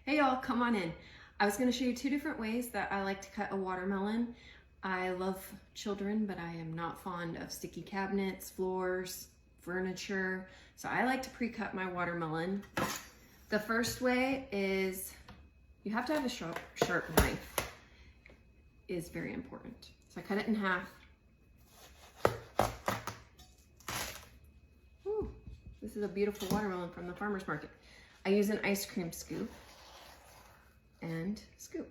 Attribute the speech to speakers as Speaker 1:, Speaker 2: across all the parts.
Speaker 1: Hey y'all, come on in. I was going to show you two different ways that I like to cut a watermelon. I love children, but I am not fond of sticky cabinets, floors, furniture. So I like to pre-cut my watermelon. The first way is you have to have a sharp knife. Is very important. So I cut it in half. Ooh, this is a beautiful watermelon from the farmer's market. I use an ice cream scoop and scoop.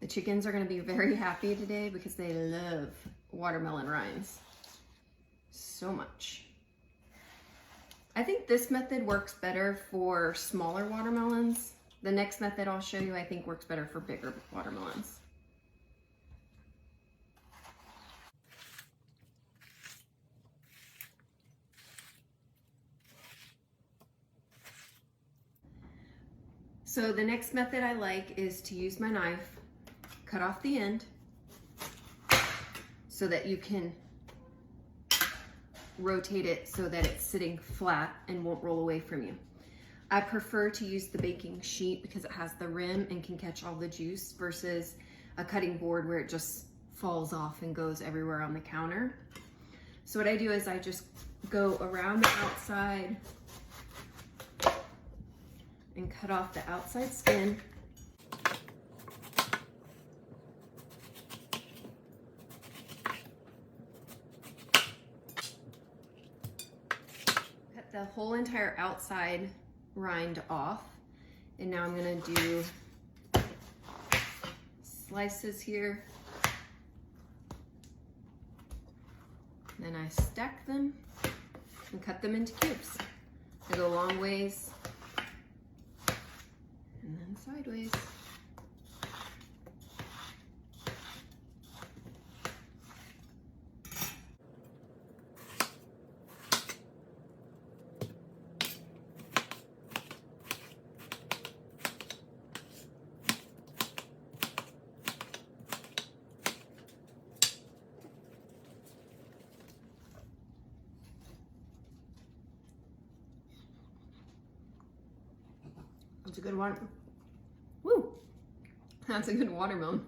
Speaker 1: The chickens are going to be very happy today because they love watermelon rinds so much. I think this method works better for smaller watermelons. The next method I'll show you I think works better for bigger watermelons. So the next method I like is to use my knife, cut off the end so that you can rotate it so that it's sitting flat and won't roll away from you. I prefer to use the baking sheet because it has the rim and can catch all the juice versus a cutting board where it just falls off and goes everywhere on the counter. So what I do is I just go around the outside and cut off the outside skin. Cut the whole entire outside rind off. And now I'm gonna do slices here. Then I stack them and cut them into cubes. They go long ways. And then sideways. That's a good one. Woo! That's a good watermelon.